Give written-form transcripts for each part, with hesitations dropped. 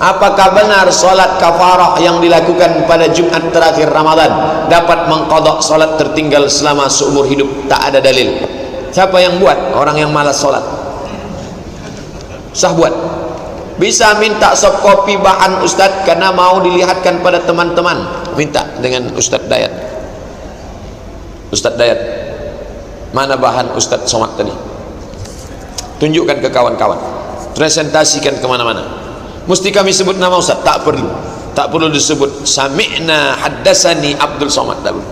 Apakah benar solat kafarah yang dilakukan pada Jumat terakhir Ramadan dapat mengqadha solat tertinggal selama seumur hidup? Tak ada dalil. Siapa yang buat? Orang yang malas solat. Sah buat. Bisa minta sop kopi bahan Ustadz karena mau dilihatkan pada teman-teman. Minta dengan Ustadz Dayat. Ustadz Dayat, mana bahan Ustadz Somad tadi? Tunjukkan ke kawan-kawan, presentasikan kemana-mana. Mesti kami sebut nama Ustaz? Tak perlu. Tak perlu disebut. Sami'na haddasani Abdul Somad. Tak perlu.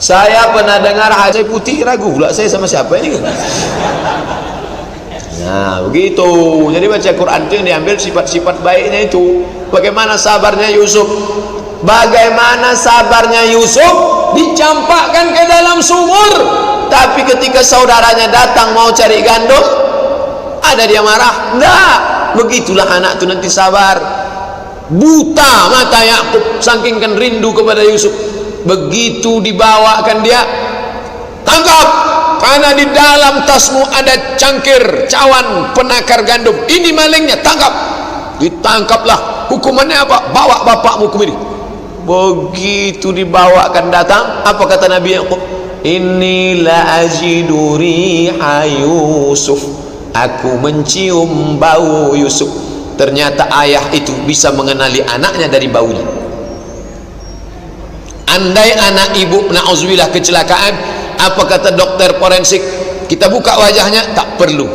Saya pernah dengar Haji Putih, ragu pula saya sama siapa ini kan? Nah begitu. Jadi baca Quran itu yang diambil sifat-sifat baiknya itu. Bagaimana sabarnya Yusuf? Bagaimana sabarnya Yusuf? Dicampakkan ke dalam sumur, tapi ketika saudaranya datang mau cari gandum, ada dia marah. Enggak, begitulah anak itu nanti sabar. Buta mata Yakub saking kan rindu kepada Yusuf. Begitu dibawakan dia, tangkap, karena di dalam tasmu ada cangkir cawan penakar gandum. Ini malingnya, tangkap. Ditangkaplah. Hukumannya apa? Bawa bapakmu kemari. Begitu dibawakan datang, apa kata Nabi Yakub? Inni la ajidu riha Yusuf. Aku mencium bau Yusuf. Ternyata ayah itu bisa mengenali anaknya dari baunya. Andai anak ibu na'udzubillah kecelakaan, apa kata dokter forensik? Kita buka wajahnya, tak perlu.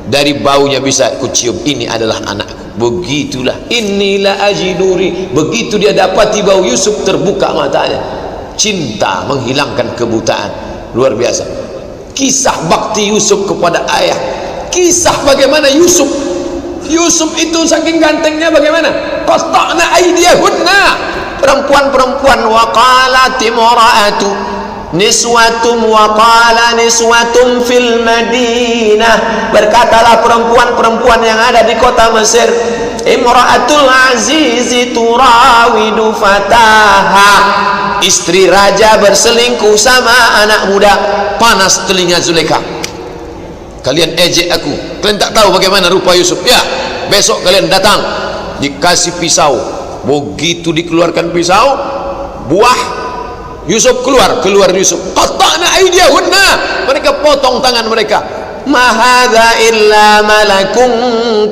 Dari baunya bisa kucium, ini adalah anakku. Begitulah, inilah ajiduri. Begitu dia dapati bau Yusuf, terbuka matanya. Cinta menghilangkan kebutaan. Luar biasa. Kisah bakti Yusuf kepada ayah. Kisah bagaimana Yusuf itu saking gantengnya bagaimana? Qata'na aydiyahunna. Perempuan-perempuan, waqalat imra'atu niswatum waqala niswatum fil Madinah. Berkatalah perempuan-perempuan yang ada di kota Mesir, imra'atul azizi turawidu fataha. Istri raja berselingkuh sama anak muda. Panas telinga Zulaikha. Kalian ejek aku, kalian tak tahu bagaimana rupa Yusuf. Ya, besok kalian datang, dikasih pisau. Begitu dikeluarkan pisau, buah Yusuf keluar Yusuf. Qata'na aydiyahunna. Mereka potong tangan mereka. Ma hadza illa malakun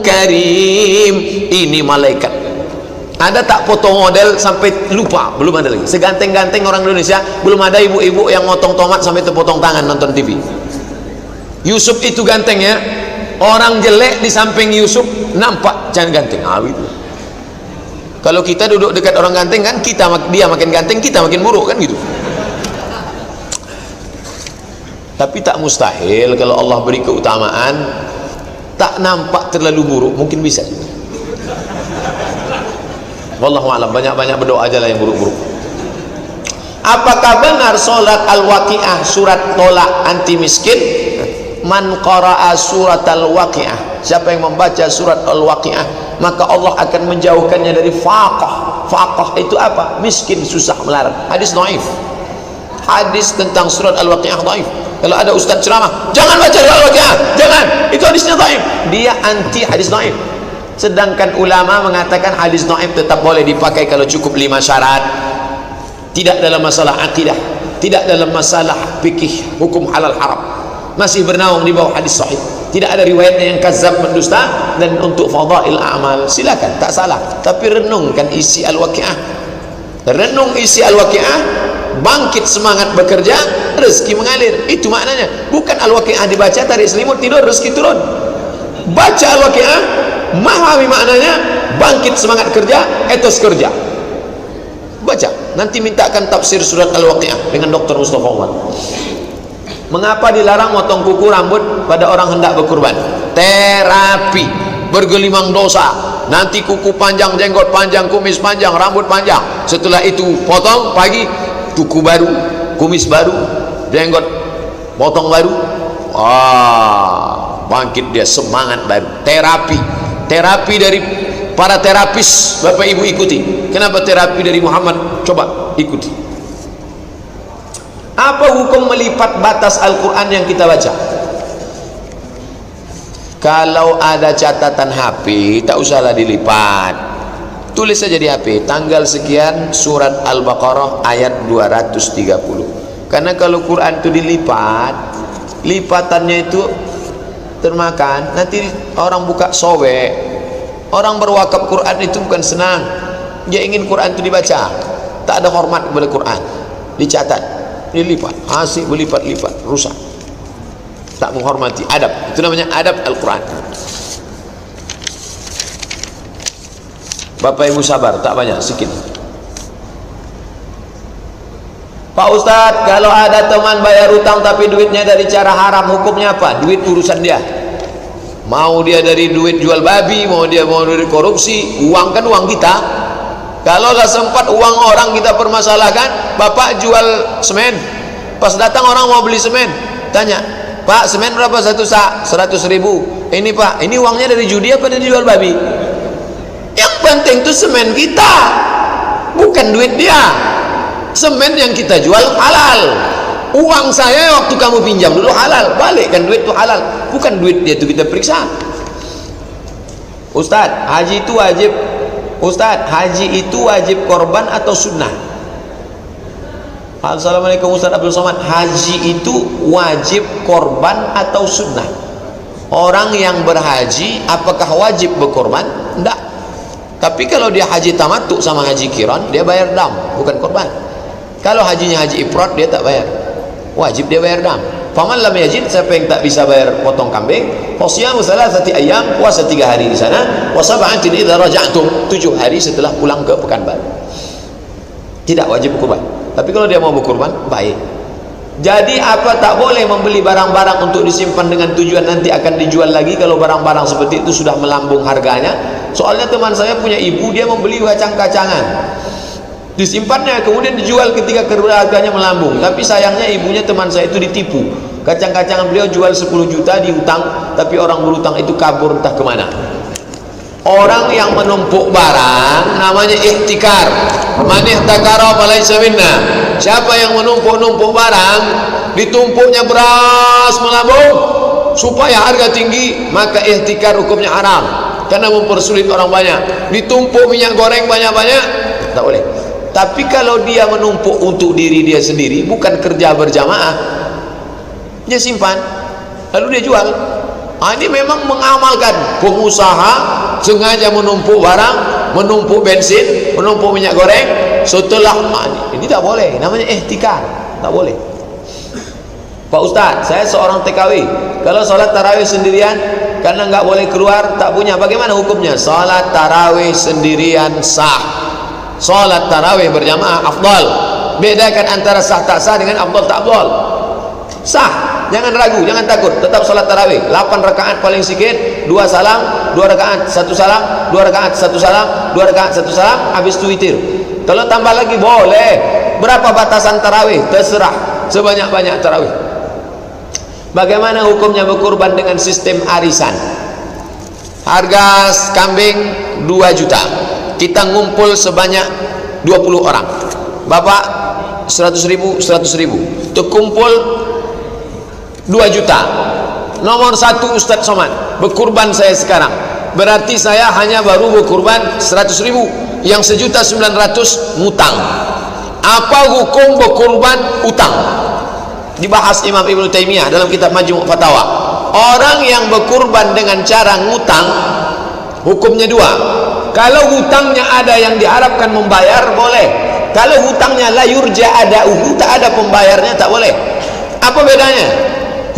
karim. Ini malaikat. Ada tak foto model sampai lupa? Belum ada lagi. Seganteng-ganteng orang Indonesia, belum ada ibu-ibu yang motong tomat sampai terpotong tangan nonton TV. Yusuf itu gantengnya. Orang jelek di samping Yusuf nampak jangan ganteng. Itu. Kalau kita duduk dekat orang ganteng kan, dia makin ganteng, kita makin buruk kan gitu. Tapi tak mustahil kalau Allah beri keutamaan, tak nampak terlalu buruk, mungkin bisa. Wallahu a'lam. Banyak-banyak berdoa aja lah yang buruk-buruk. Apakah benar solat al-waqi'ah surat tolak anti miskin? Man qara'a surat al-waqi'ah, siapa yang membaca surat al-waqi'ah, maka Allah akan menjauhkannya dari faqah. Faqah itu apa? Miskin, susah, melarat. Hadis dhaif. Hadis tentang surat al-waqi'ah dhaif. Kalau ada ustaz ceramah, jangan baca surat al-waqi'ah, jangan, itu hadisnya dhaif. Dia anti hadis dhaif. Sedangkan ulama mengatakan hadis dhaif tetap boleh dipakai kalau cukup 5 syarat. Tidak dalam masalah akidah, tidak dalam masalah fikih, hukum halal haram, masih bernaung di bawah hadis sahih. Tidak ada riwayatnya yang kazab, mendusta. Dan untuk fadail amal silakan, tak salah, tapi renungkan isi al-waqi'ah. Renung isi al-waqi'ah, bangkit semangat bekerja, rezeki mengalir. Itu maknanya. Bukan al-waqi'ah dibaca, tarik selimut, tidur, rezeki turun. Baca al-waqi'ah, memahami maknanya, bangkit semangat kerja, etos kerja. Baca. Nanti mintakan tafsir surat al-waqi'ah dengan Dr. Mustafa Umar. Mengapa dilarang motong kuku rambut pada orang hendak berkurban? Terapi, bergelimang dosa. Nanti kuku panjang, jenggot panjang, kumis panjang, rambut panjang. Setelah itu potong pagi, kuku baru, kumis baru, jenggot potong baru. Bangkit dia, semangat baru. Terapi dari para terapis. Bapak ibu ikuti. Kenapa terapi dari Muhammad? Coba ikuti. Apa hukum melipat batas Al-Quran yang kita baca? Kalau ada catatan HP, tak usahlah dilipat, tulis saja di HP tanggal sekian surat Al-Baqarah ayat 230. Karena kalau Quran itu dilipat, lipatannya itu termakan, nanti orang buka sobek. Orang berwakaf Quran itu bukan senang, dia ingin Quran itu dibaca, tak ada hormat kepada Quran, dicatat, dilipat, asik berlipat-lipat, rusak, tak menghormati adab. Itu namanya adab Al-Quran. Bapak Ibu sabar, tak banyak, sedikit. Pak Ustadz, kalau ada teman bayar utang tapi duitnya dari cara haram, hukumnya apa? Duit urusan dia. Mau dia dari duit jual babi, mau dari korupsi, uang kan uang kita. Kalau gak sempat uang orang kita permasalahkan. Bapak jual semen, pas datang orang mau beli semen, tanya, Pak, semen berapa satu sak? 100.000. Ini Pak, ini uangnya dari judi apa dari jual babi? Yang penting itu semen kita, bukan duit dia. Semen yang kita jual halal. Uang saya waktu kamu pinjam dulu halal, balikkan duit itu halal, bukan duit dia itu kita periksa. Ustadz, haji itu wajib. Ustadz, haji itu wajib korban atau sunnah? Assalamualaikum Ustadz Abdul Somad. Haji itu wajib korban atau sunnah? Orang yang berhaji apakah wajib berkorban? Tidak. Tapi kalau dia haji tamattu sama haji kiran, dia bayar dam, bukan korban. Kalau hajinya haji ifrad, dia tak bayar, wajib dia bayar dam. Faman lam yajid, siapa yang tak bisa bayar potong kambing, fasyamu thalathati ayyam, puasa 3 hari di sana, wa sab'atin idza raja'tum, 7 hari setelah pulang ke Pekanbaru. Tidak wajib berkorban. Tapi kalau dia mau berkorban, baik. Jadi apa, tak boleh membeli barang-barang untuk disimpan dengan tujuan nanti akan dijual lagi kalau barang-barang seperti itu sudah melambung harganya. Soalnya teman saya punya ibu, dia membeli kacang-kacangan, disimpannya kemudian dijual ketika harganya melambung. Tapi sayangnya ibunya teman saya itu ditipu. Kacang-kacangan beliau jual 10 juta diutang, tapi orang berutang itu kabur entah kemana. Orang yang menumpuk barang namanya ihtikar. Man ihtakara falaysa minna. Siapa yang menumpuk-numpuk barang, ditumpuknya beras melambung supaya harga tinggi, maka ihtikar hukumnya haram karena mempersulit orang banyak. Ditumpuk minyak goreng banyak-banyak, tak boleh. Tapi kalau dia menumpuk untuk diri dia sendiri, bukan kerja berjamaah, dia simpan lalu dia jual. Ini memang mengamalkan. Pengusaha sengaja menumpuk barang, menumpuk bensin, menumpuk minyak goreng setelah ini tak boleh, namanya ihtikar, tak boleh. Pak Ustadz, saya seorang TKW, kalau sholat tarawih sendirian karena nggak boleh keluar, tak punya, bagaimana hukumnya? Sholat tarawih sendirian sah, sholat tarawih berjamaah afdal. Bedakan antara sah tak sah dengan afdal tak afdal. Sah, jangan ragu, jangan takut, tetap sholat tarawih 8 rakaat paling sedikit, 2 salam, 2 rakaat 1 salam, 2 rakaat 1 salam, 2 rakaat 1 salam, habis itu witir. Kalau tambah lagi boleh. Berapa batasan tarawih? Terserah, sebanyak-banyak tarawih. Bagaimana hukumnya berkurban dengan sistem arisan? Harga kambing 2 juta, kita ngumpul sebanyak 20 orang, Bapak 100.000, 100.000, terkumpul 2 juta. Nomor 1 Ustadz Somad, berkurban saya sekarang, berarti saya hanya baru berkurban 100.000, yang 1.900.000 ngutang. Apa hukum berkurban utang? Dibahas Imam Ibnu Taimiyah dalam kitab Majmu' Fatawa. Orang yang berkurban dengan cara ngutang, hukumnya 2. Kalau hutangnya ada yang diharapkan membayar, boleh. Kalau hutangnya la yurja ada'uhu, tak ada pembayarnya, tak boleh. Apa bedanya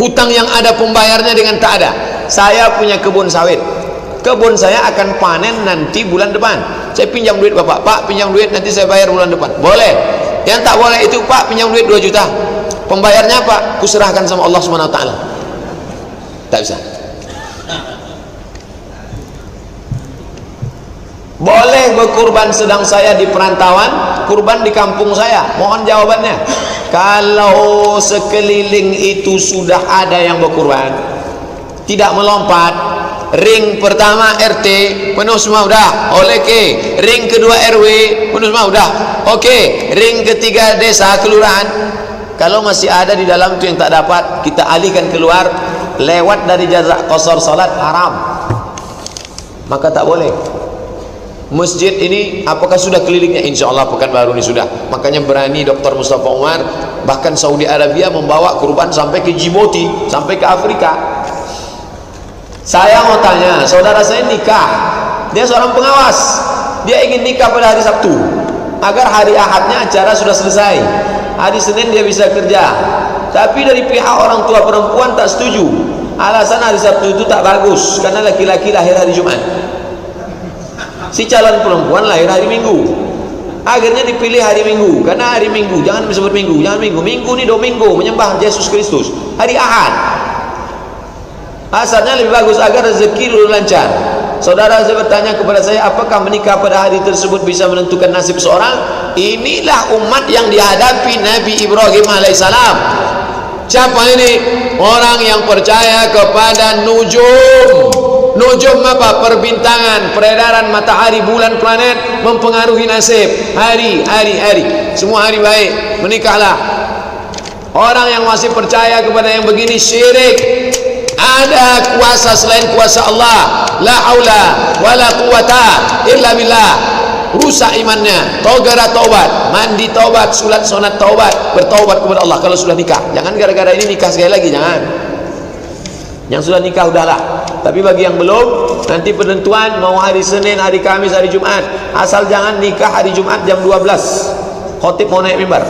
hutang yang ada pembayarnya dengan tak ada? Saya punya kebun sawit, kebun saya akan panen nanti bulan depan, saya pinjam duit Bapak, Pak pinjam duit nanti saya bayar bulan depan, boleh. Yang tak boleh itu, Pak pinjam duit 2 juta, pembayarnya Pak kuserahkan sama Allah Subhanahu wa taala, tak bisa. Boleh berkurban sedang saya di perantauan, kurban di kampung saya? Mohon jawabannya. Kalau sekeliling itu sudah ada yang berkurban, tidak melompat, ring pertama RT penuh semua udah, oke. Ring kedua RW penuh semua udah, oke. Ring ketiga desa kelurahan. Kalau masih ada di dalam itu yang tak dapat, kita alihkan keluar, lewat dari jarak qasar salat haram, maka tak boleh. Masjid ini apakah sudah kelilingnya? InsyaAllah Pekanbaru ini sudah. Makanya berani Dr. Mustafa Umar, bahkan Saudi Arabia membawa kurban sampai ke Djibouti, sampai ke Afrika. Saya mau tanya, saudara saya nikah, dia seorang pengawas, dia ingin nikah pada hari Sabtu agar hari Ahadnya acara sudah selesai, hari Senin dia bisa kerja. Tapi dari pihak orang tua perempuan tak setuju, alasan hari Sabtu itu tak bagus karena laki-laki lahir hari Jumat, si calon perempuan lahir hari Minggu. Akhirnya dipilih hari Minggu, karena hari Minggu, jangan disebut Minggu, jangan Minggu, Minggu ini Domingo, menyembah Yesus Kristus. Hari Ahad asalnya lebih bagus agar rezeki lalu lancar. Saudara saya bertanya kepada saya, apakah menikah pada hari tersebut bisa menentukan nasib seorang? Inilah umat yang dihadapi Nabi Ibrahim alaihissalam. Siapa ini? Orang yang percaya kepada nujum. Nujum apa? Perbintangan, peredaran matahari, bulan, planet mempengaruhi nasib. Hari. Semua hari baik. Menikahlah. Orang yang masih percaya kepada yang begini syirik. Ada kuasa selain kuasa Allah, la haula wala quwata illa billah. Rusak imannya, togara taubat, mandi taubat, sulat sunat taubat, bertaubat kepada Allah kalau sudah nikah. Jangan gara-gara ini nikah sekali lagi, jangan. Yang sudah nikah udahlah. Tapi bagi yang belum, nanti penentuan mau hari Senin, hari Kamis, hari Jumat. Asal jangan nikah hari Jumat jam 12. Khotib mau naik mimbar.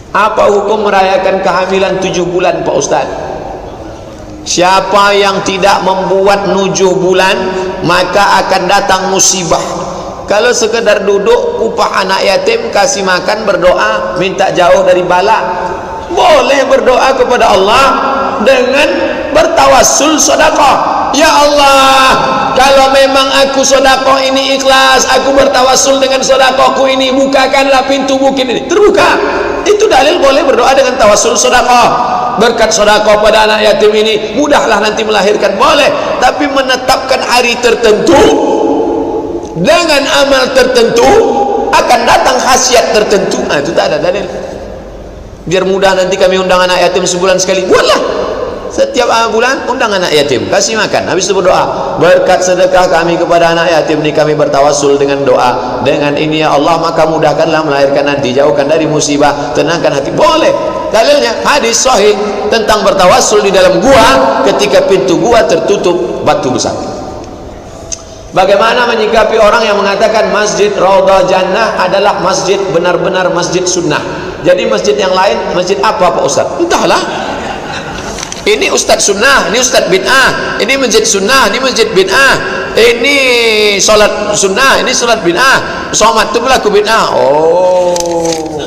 Apa hukum merayakan kehamilan 7 bulan Pak Ustaz? Siapa yang tidak membuat 7 bulan, maka akan datang musibah. Kalau sekedar duduk upah anak yatim, kasih makan, berdoa, minta jauh dari bala, boleh berdoa kepada Allah dengan bertawassul sedekah. Ya Allah, kalau memang aku sedekah ini ikhlas, aku bertawassul dengan sedekahku ini, bukakanlah pintu bukit ini. Terbuka. Itu dalil boleh berdoa dengan tawassul sedekah. Berkat sedekah pada anak yatim ini, mudahlah nanti melahirkan, boleh. Tapi menetapkan hari tertentu dengan amal tertentu akan datang khasiat tertentu, nah itu tak ada dalil. Biar mudah nanti kami undang anak yatim sebulan sekali, buatlah. Setiap bulan undang anak yatim, kasih makan, habis itu berdoa, berkat sedekah kami kepada anak yatim ini kami bertawassul dengan doa, dengan ini ya Allah maka mudahkanlah melahirkan nanti, jauhkan dari musibah, tenangkan hati. Boleh. Dalilnya hadis sahih tentang bertawassul di dalam gua ketika pintu gua tertutup batu besar. Bagaimana menyikapi orang yang mengatakan Masjid Raudhah Jannah adalah masjid benar-benar masjid sunnah, jadi masjid yang lain masjid apa Pak Ustaz? Entahlah. Ini ustaz sunnah, ini ustaz bid'ah, ini masjid sunnah, ini masjid bid'ah, ini solat sunnah, ini solat bid'ah, somat itu berlaku bid'ah. Oh,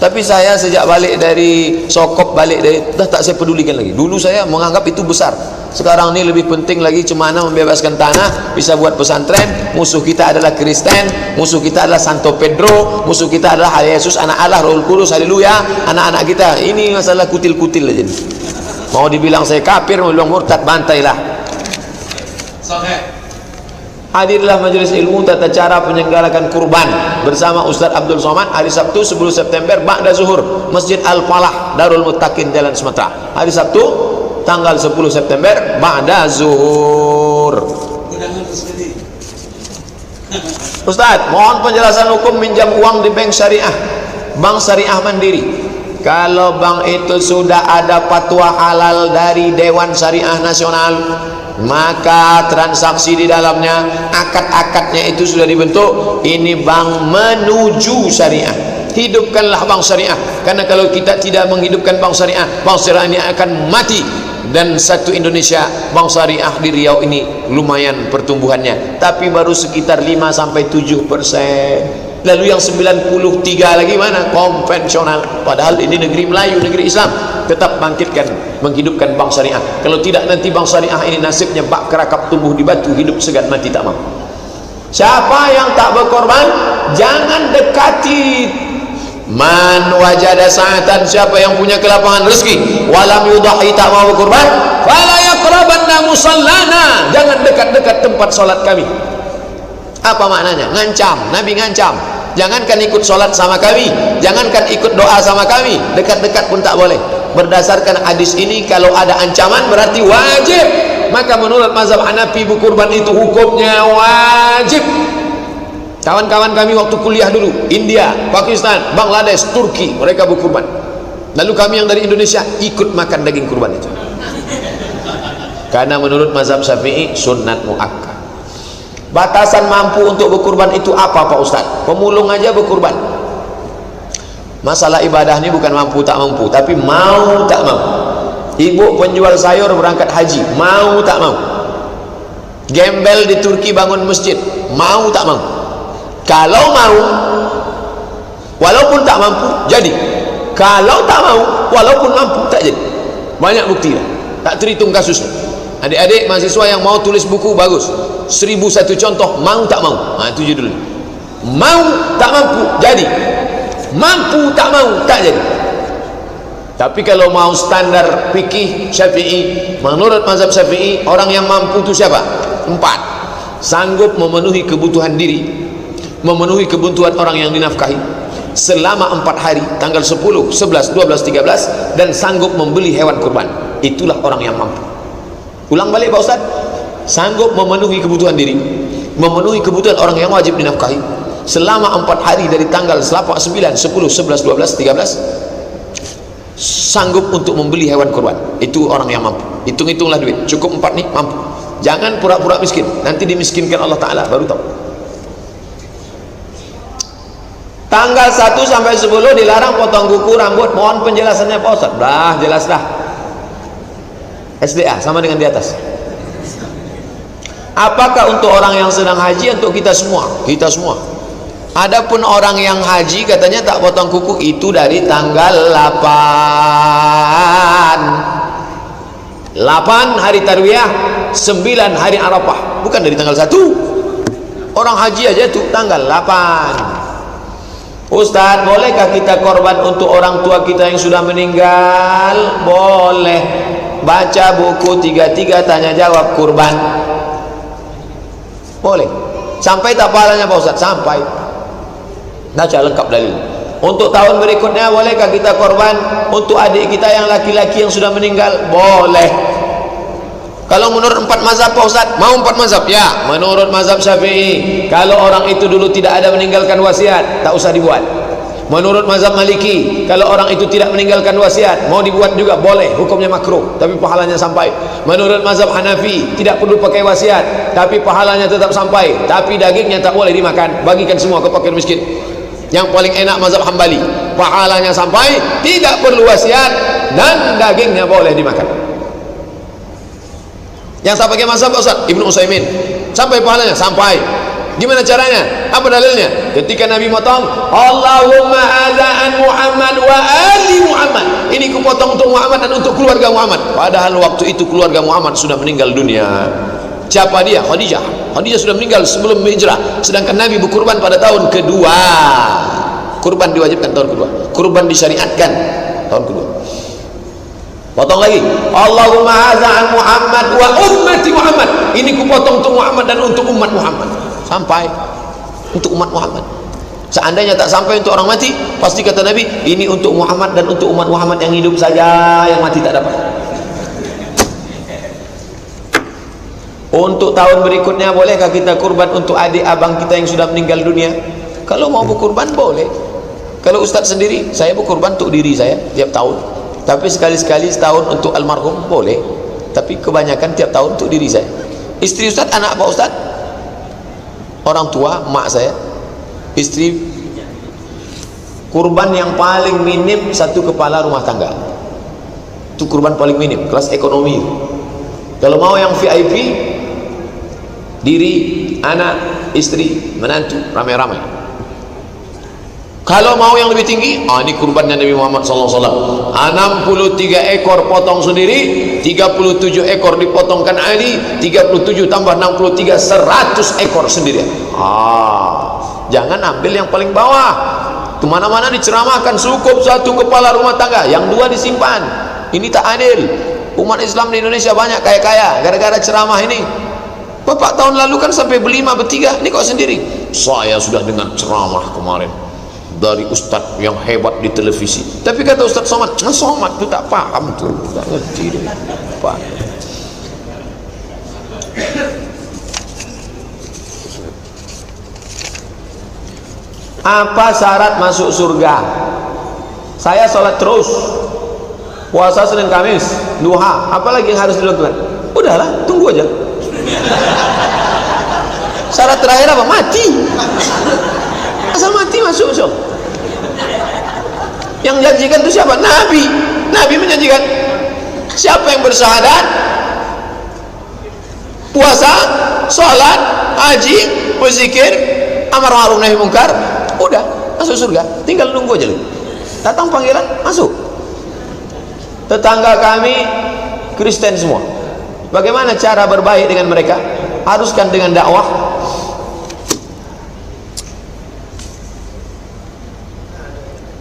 tapi saya sejak balik dari Sokop, balik dari, dah tak saya pedulikan lagi. Dulu saya menganggap itu besar, sekarang ini lebih penting lagi cemana membebaskan tanah, bisa buat pesantren. Musuh kita adalah Kristen, musuh kita adalah Santo Pedro, musuh kita adalah Yesus, anak Allah, Rohul Kudus, haleluya. Anak-anak kita ini masalah kutil-kutil aja. Mau dibilang saya kafir, mau dibilang murtad, bantailah. Hadirlah majelis ilmu tata cara penyelenggarakan kurban bersama Ustaz Abdul Somad hari Sabtu 10 September ba'da zuhur, Masjid Al-Falah Darul Muttaqin Jalan Sumatera. Hari Sabtu tanggal 10 September ba'da zuhur. Ustaz, mohon penjelasan hukum minjam uang di bank syariah, bank syariah mandiri. Kalau bank itu sudah ada fatwa halal dari Dewan Syariah Nasional, maka transaksi di dalamnya, akad-akadnya itu sudah dibentuk, ini bank menuju syariah. Hidupkanlah bank syariah, karena kalau kita tidak menghidupkan bank syariah ini akan mati. Dan satu Indonesia, bank syariah di Riau ini lumayan pertumbuhannya, tapi baru sekitar 5-7%. Lalu yang 93 lagi mana? Konvensional. Padahal ini negeri Melayu, negeri Islam. Tetap bangkitkan, menghidupkan bank syariah. Kalau tidak nanti bank syariah ini nasibnya bak kerakap tumbuh di batu, hidup segan mati tak mau. Siapa yang tak berkorban, jangan dekati. Man wajada sa'atan, siapa yang punya kelapangan rezeki, walam yudahi, tak mau berkorban, fala yaqrabanna musallana, jangan dekat-dekat tempat salat kami. Apa maknanya? Ngancam, Nabi ngancam, jangankan ikut sholat sama kami, jangankan ikut doa sama kami, dekat-dekat pun tak boleh. berdasarkan hadis ini kalau ada ancaman berarti wajib. Maka menurut mazhab Hanafi berkurban itu hukumnya wajib. Kawan-kawan kami waktu kuliah dulu, India, Pakistan, Bangladesh, Turki, mereka berkurban. Lalu kami yang dari Indonesia ikut makan daging kurban itu. Karena menurut mazhab Syafi'i sunnat muakkad. Batasan mampu untuk berkurban itu apa Pak Ustaz? Pemulung aja berkurban. Masalah ibadah ini bukan mampu tak mampu, tapi mau tak mau. Ibu penjual sayur berangkat haji, mau tak mau. Gembel di Turki bangun masjid, mau tak mau. Kalau mau, walaupun tak mampu, jadi. Kalau tak mau, walaupun mampu, tak jadi. Banyak bukti dah. Tak terhitung kasusnya. Adik-adik mahasiswa yang mau tulis buku, bagus. 1001 contoh, mau tak mau. Nah, itu judulnya. Mau tak mampu, jadi. Mampu tak mau, tak jadi. Tapi kalau mau standar fikih Syafi'i, menurut mazhab Syafi'i, orang yang mampu itu siapa? 4. Sanggup memenuhi kebutuhan diri, memenuhi kebutuhan orang yang dinafkahi selama 4 hari, tanggal 10, 11, 12, 13, dan sanggup membeli hewan kurban. Itulah orang yang mampu. Ulang balik Pak Ustaz. Sanggup memenuhi kebutuhan diri, memenuhi kebutuhan orang yang wajib dinafkahi selama 4 hari dari tanggal 8, 9, 10, 11, 12, 13, sanggup untuk membeli hewan kurban. Itu orang yang mampu. Hitung-hitunglah duit, cukup 4 nih, mampu. Jangan pura-pura miskin, nanti dimiskinkan Allah Ta'ala, baru tahu. Tanggal 1 sampai 10 dilarang potong kuku, rambut. Mohon penjelasannya Pak Ustaz. Dah, jelas dah. SDA sama dengan di atas. Apakah untuk orang yang sedang haji? Untuk kita semua, kita semua. Adapun orang yang haji katanya tak potong kuku, itu dari tanggal 8 hari Tarwiyah, 9 hari Arafah, bukan dari tanggal 1. Orang haji aja tuh tanggal 8. Ustaz, bolehkah kita korban untuk orang tua kita yang sudah meninggal? Boleh. Baca buku 33 tanya jawab kurban. Boleh. Sampai tak pahalanya Pak Ustaz? Sampai. Baca lengkap dalil. Untuk tahun berikutnya bolehkah kita korban untuk adik kita yang laki-laki yang sudah meninggal? Boleh. Kalau menurut 4 mazhab Pak Ustaz, mau 4 mazhab? Ya, menurut mazhab Syafi'i, kalau orang itu dulu tidak ada meninggalkan wasiat, tak usah dibuat. Menurut mazhab Maliki, kalau orang itu tidak meninggalkan wasiat, mau dibuat juga boleh, hukumnya makruh, tapi pahalanya sampai. Menurut mazhab Hanafi, tidak perlu pakai wasiat, tapi pahalanya tetap sampai, tapi dagingnya tak boleh dimakan, bagikan semua ke fakir miskin. Yang paling enak mazhab Hambali, pahalanya sampai, tidak perlu wasiat, dan dagingnya boleh dimakan. Yang tak pakai mazhab Ustaz, Ibnu Utsaimin, sampai pahalanya? Sampai. Gimana caranya? Apa dalilnya? Ketika Nabi motong, Allahumma azaan Muhammad wa ali Muhammad, ini kupotong untuk Muhammad dan untuk keluarga Muhammad. Padahal waktu itu keluarga Muhammad sudah meninggal dunia. Siapa dia? Khadijah. Khadijah sudah meninggal sebelum hijrah, sedangkan Nabi berkurban pada tahun kedua. Kurban diwajibkan tahun kedua, kurban disyariatkan tahun kedua. Potong lagi, Allahumma azaan Muhammad wa ummati Muhammad, ini kupotong untuk Muhammad dan untuk umat Muhammad. Sampai untuk umat Muhammad. Seandainya tak sampai untuk orang mati, pasti kata Nabi, ini untuk Muhammad dan untuk umat Muhammad yang hidup saja, yang mati tak dapat. Untuk tahun berikutnya bolehkah kita kurban untuk adik abang kita yang sudah meninggal dunia? Kalau mau berkurban boleh. Kalau Ustaz sendiri, saya berkurban untuk diri saya tiap tahun, tapi sekali-sekali setahun untuk almarhum boleh, tapi kebanyakan tiap tahun untuk diri saya. Istri Ustaz, anak Pak Ustaz, orang tua, mak saya, istri, kurban yang paling minim 1 kepala rumah tangga. Itu kurban paling minim, kelas ekonomi. Kalau mau yang VIP, diri, anak, istri, menantu, ramai-ramai. Kalau mau yang lebih tinggi, ini kurbannya Nabi Muhammad SAW, 63 ekor potong sendiri, 37 ekor dipotongkan Ali, 37 tambah 63, 100 ekor sendiri. Jangan ambil yang paling bawah. Kemana-mana diceramahkan cukup 1 kepala rumah tangga, yang 2 disimpan. Ini tak adil. Umat Islam di Indonesia banyak kaya-kaya gara-gara ceramah ini. Bapak tahun lalu kan sampai berlima, bertiga, ini kok sendiri? Saya sudah dengan ceramah kemarin, dari ustadz yang hebat di televisi. Tapi kata Ustadz Somad, Somad itu tak paham tuh, tak ngerti dia. Apa? Apa syarat masuk surga? Saya sholat terus, puasa Senin Kamis, duha, apalagi yang harus dilakukan? Udahlah, tunggu aja. Syarat terakhir apa? Mati. Asal mati masuk surga. Yang janjikan itu siapa? Nabi. Nabi menjanjikan. Siapa yang bersyahadat, puasa, sholat, haji, berzikir, amar ma'ruf nahi munkar, udah masuk surga. Tinggal nunggu aja. Datang panggilan, masuk. Tetangga kami Kristen semua. Bagaimana cara berbaik dengan mereka? Haruskan dengan dakwah.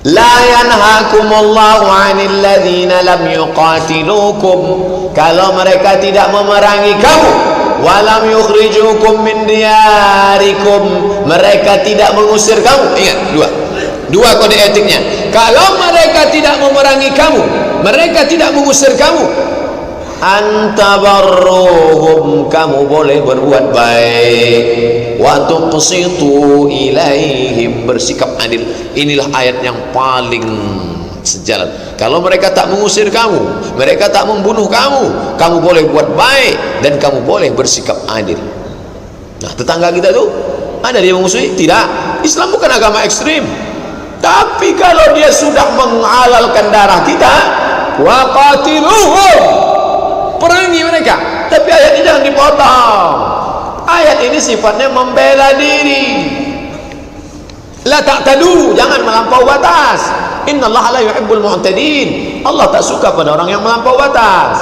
La yanhakumullahu 'anil ladzina lam yuqatilukum, kalau mereka tidak memerangi kamu, walam yukhrijukum min diyarikum, mereka tidak mengusir kamu. Ingat, dua kode etiknya. Kalau mereka tidak memerangi kamu, mereka tidak mengusir kamu, antabarruhum, kamu boleh berbuat baik, wa tuqsitu ilaihim, bersikap adil. Inilah ayat yang paling sejalan. Kalau mereka tak mengusir kamu, mereka tak membunuh kamu, kamu boleh buat baik dan kamu boleh bersikap adil. Nah, tetangga kita tuh ada dia memusuhi? Tidak. Islam bukan agama ekstrim. Tapi kalau dia sudah menghalalkan darah kita, waqatiluhum, perangi mereka. Tapi ayat ini jangan dipotong. Ayat ini sifatnya membela diri. La ta'tadu, jangan melampau batas. Innallaha la yuhibbul mu'tadin. Allah tak suka pada orang yang melampau batas.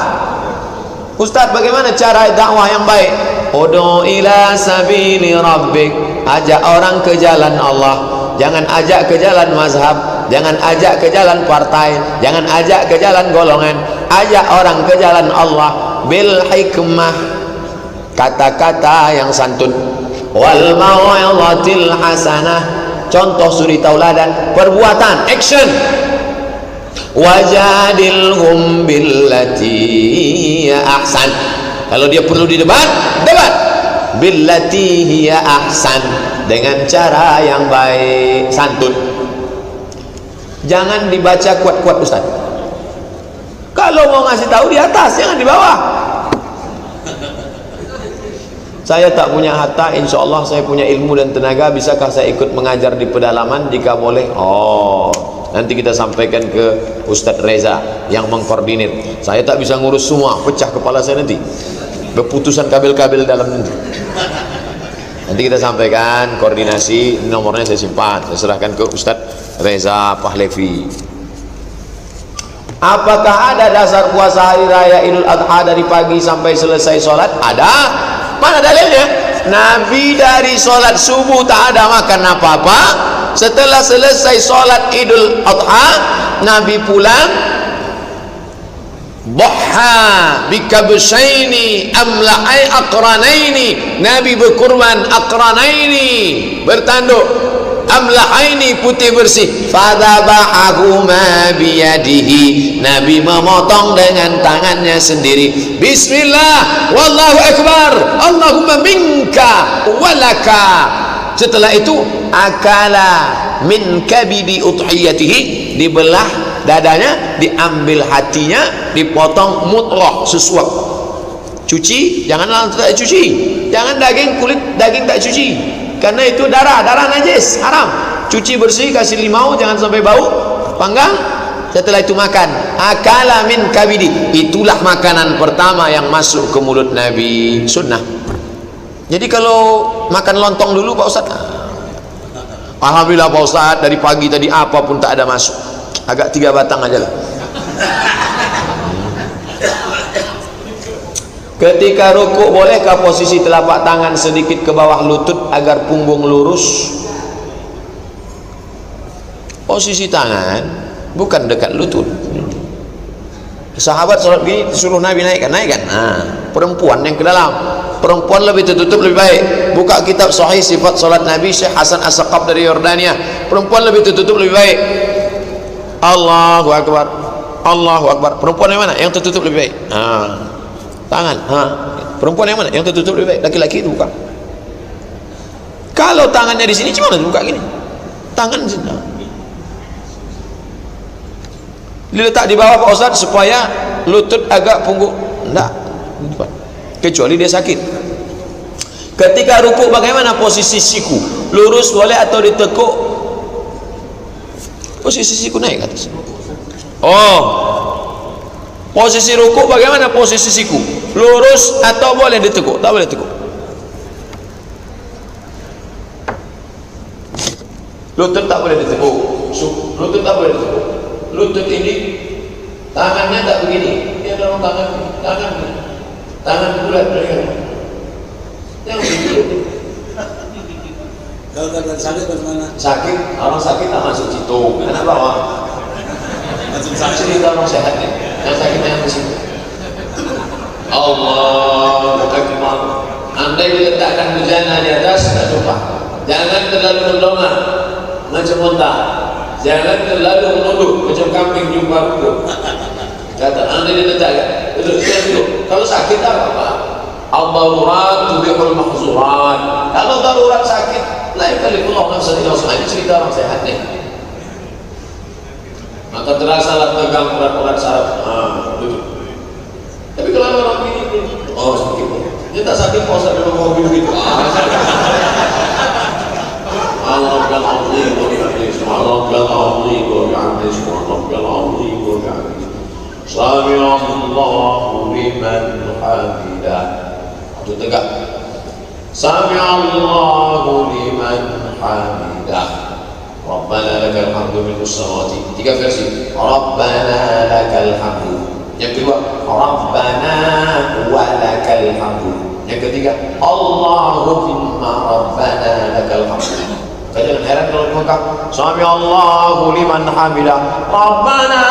Ustaz, bagaimana cara dakwah yang baik? Ud'u ila sabili rabbik, ajak orang ke jalan Allah. Jangan ajak ke jalan mazhab, jangan ajak ke jalan partai, jangan ajak ke jalan golongan. Ajak orang ke jalan Allah bil hikmah, kata-kata yang santun, wal mau'izatil hasanah, contoh suri tauladan, perbuatan, action. Wajadilhum billati hiya ahsan, kalau dia perlu didebat, debat. Billati hiya ahsan, dengan cara yang baik, santun. Jangan dibaca kuat-kuat Ustaz. Kalau mau ngasih tahu di atas, jangan di bawah. Saya tak punya harta, insya Allah saya punya ilmu dan tenaga. Bisakah saya ikut mengajar di pedalaman? Jika boleh, nanti kita sampaikan ke Ustadz Reza yang mengkoordinir. Saya tak bisa ngurus semua, pecah kepala saya nanti. Keputusan kabel-kabel dalam nanti. Nanti kita sampaikan koordinasi, nomornya saya simpan, saya serahkan ke Ustadz Reza Pahlevi. Apakah ada dasar puasa hari raya Idul Adha dari pagi sampai selesai sholat? Ada. Mana dalilnya? Nabi dari sholat subuh tak ada makan apa-apa. Setelah selesai sholat Idul Adha, Nabi pulang, Dhaha bikabshaini amla'ai aqranaini, Nabi berkurban aqranaini, bertanduk, amla'aini, putih bersih, fadabahahuma biyadihi, Nabi memotong dengan tangannya sendiri. Bismillah, wallahu akbar, Allahumma minka walaka. Setelah itu akala min kabidi udhiyatihi, dibelah dadanya, diambil hatinya, dipotong mutrah, sesuap. Cuci, jangan langsung tak cuci. Jangan daging, kulit daging tak cuci, karena itu darah najis, haram. Cuci bersih, kasih limau, jangan sampai bau. Panggang, setelah itu makan. Akala min kabidi, itulah makanan pertama yang masuk ke mulut Nabi, sunnah. Jadi kalau makan lontong dulu Pak Ustaz, alhamdulillah Pak Ustaz, dari pagi tadi apapun tak ada masuk, agak 3 batang aja lah. Ketika rukuk, bolehkah posisi telapak tangan sedikit ke bawah lutut agar punggung lurus? Posisi tangan bukan dekat lutut. Sahabat sholat gini, suruh Nabi naikkan. Nah, perempuan yang ke dalam, perempuan lebih tertutup lebih baik. Buka kitab Sahih Sifat Salat Nabi Syekh Hasan As-Saqaf dari Yordania. Perempuan lebih tertutup lebih baik. Allahu Akbar, Allahu Akbar. Perempuan yang mana? Yang tertutup lebih baik. Tangan. Perempuan yang mana? Yang tertutup lebih baik. Laki-laki itu buka. Kalau tangannya di sini, gimana buka gini? Tangan di sini. Diletak di bawah Pak Ustaz supaya lutut agak punggung. Enggak. Kecuali dia sakit. Ketika rukuk bagaimana posisi siku? Lurus boleh atau ditekuk? Posisi siku naik ke atas. Oh. Posisi rukuk bagaimana posisi siku? Lurus atau boleh ditekuk? Tak boleh tekuk. Lutut tak boleh ditekuk. Lutut tak boleh ditekuk. Lutut ini tangannya tak begini. Dia dorong tangan bulat dari yang begini. Kalau keadaan sakit bagaimana? Sakit, orang sakit tak masuk situ. Kenapa orang? Langsung sakit. Cerita orang sehat nih. Yang sakitnya yang di situ. Allahu Akbar. Andai diletakkan bejana di atas, tak tumpah. Jangan terlalu mendongak macam unta. Jangan terlalu menunduk macam kambing jumpa rukuk. Kata anda diletakkan duduk. Kalau sakit tak apa-apa. Al-darurat tubihul mahzurat. Kalau darurat sakit, la yukallifullahu nafsan illa wus'aha. Ini cerita orang sehat nih. Maka terasa lah tegang urat-urat saraf. Duduk. Tapi kalau orang ini, oh sakit. Dia tak sakit kalau saya memang mau begitu. رب العظيم وبحمده سبحان رب العظيم وبحمده سبحان رب العظيم وبحمده سمع الله لمن حمده. Itu tegak. سمع الله لمن حمده. ربنا لك الحمد ملء السماوات. Tiga versi. ربنا لك الحمد. Yang kedua, ربنا ولك الحمد. Yang ketiga, Allahumma rabbana lakal hamd. Jangan heran kalau mengungkap Sami Allahu liman hamidah Rabbana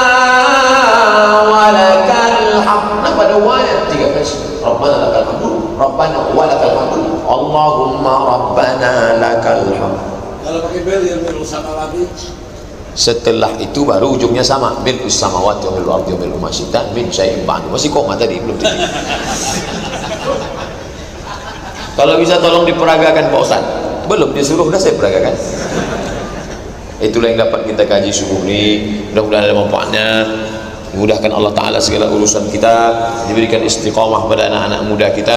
walakal hamd. Pada wa'nya tiga versi. Rabbana lakal hamd, Rabbana walakal hamd, Allahumma rabbana lakal hamd. Kalau pakai bel yang merusak lagi. Setelah itu baru ujungnya sama. Bil samawati wa bil ardi wa bil masyidan min syai'in ba'du. Masih koma tadi belum titik. Kalau bisa tolong diperagakan Pak Ustaz. Belum disuruh, dah saya peragakan. Itulah yang dapat kita kaji subuh ini. Mudah-mudahan ada manfaatnya. Mudahkan Allah Ta'ala segala urusan kita. Diberikan istiqamah pada anak-anak muda kita.